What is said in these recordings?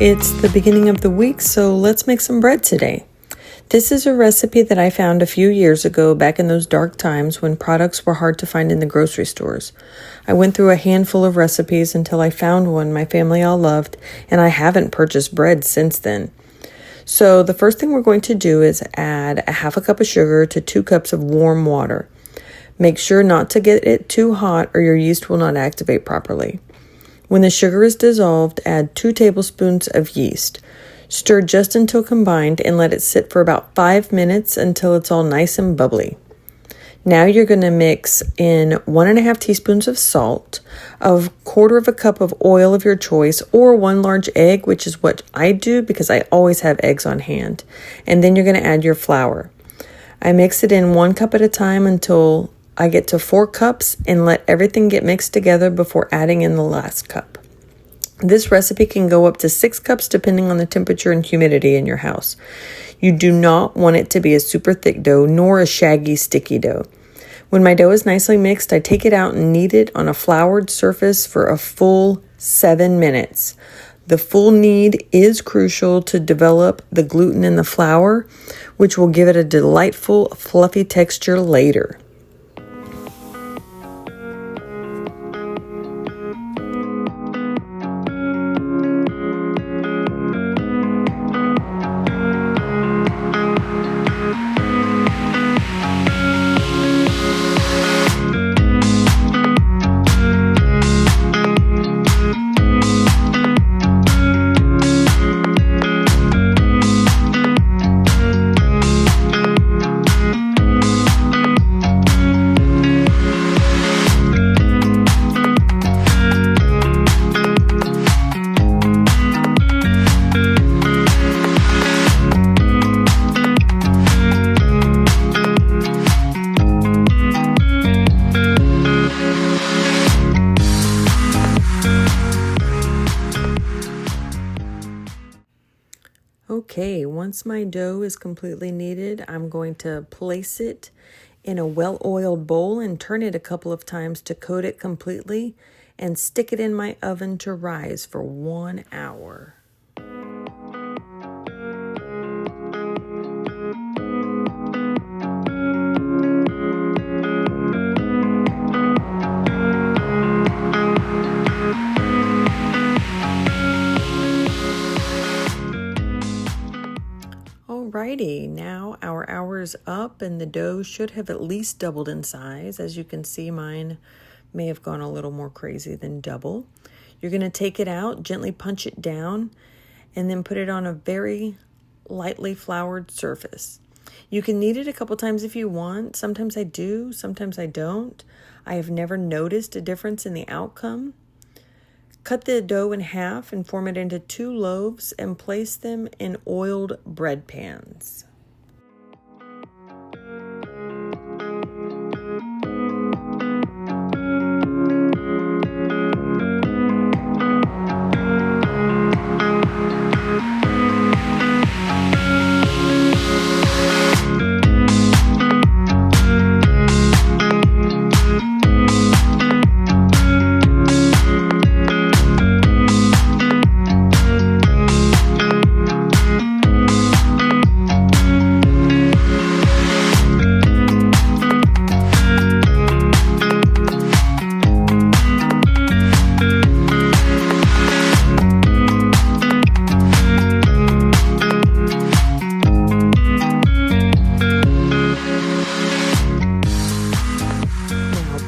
It's the beginning of the week, so let's make some bread today. This is a recipe that I found a few years ago back in those dark times when products were hard to find in the grocery stores. I went through a handful of recipes until I found one my family all loved, and I haven't purchased bread since then. So the first thing we're going to do is add a half a cup of sugar to 2 cups of warm water. Make sure not to get it too hot or your yeast will not activate properly. When the sugar is dissolved, add 2 tablespoons of yeast. Stir just until combined and let it sit for about 5 minutes until it's all nice and bubbly. Now you're going to mix in 1.5 teaspoons of salt, a quarter of a cup of oil of your choice, or 1 large egg, which is what I do because I always have eggs on hand. And then you're going to add your flour. I mix it in 1 cup at a time until I get to 4 cups and let everything get mixed together before adding in the last cup. This recipe can go up to 6 cups depending on the temperature and humidity in your house. You do not want it to be a super thick dough nor a shaggy, sticky dough. When my dough is nicely mixed, I take it out and knead it on a floured surface for a full 7 minutes. The full knead is crucial to develop the gluten in the flour, which will give it a delightful, fluffy texture later. Okay, once my dough is completely kneaded, I'm going to place it in a well-oiled bowl and turn it a couple of times to coat it completely and stick it in my oven to rise for 1 hour. Alrighty, now our hour is up and the dough should have at least doubled in size. As you can see, mine may have gone a little more crazy than double. You're going to take it out, gently punch it down, and then put it on a very lightly floured surface. You can knead it a couple times if you want. Sometimes I do, sometimes I don't. I have never noticed a difference in the outcome. Cut the dough in half and form it into 2 loaves and place them in oiled bread pans.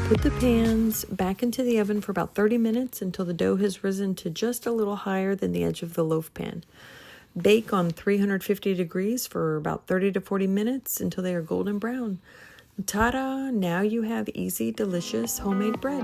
Put the pans back into the oven for about 30 minutes until the dough has risen to just a little higher than the edge of the loaf pan. Bake on 350 degrees for about 30 to 40 minutes until they are golden brown. Ta-da! Now you have easy, delicious homemade bread.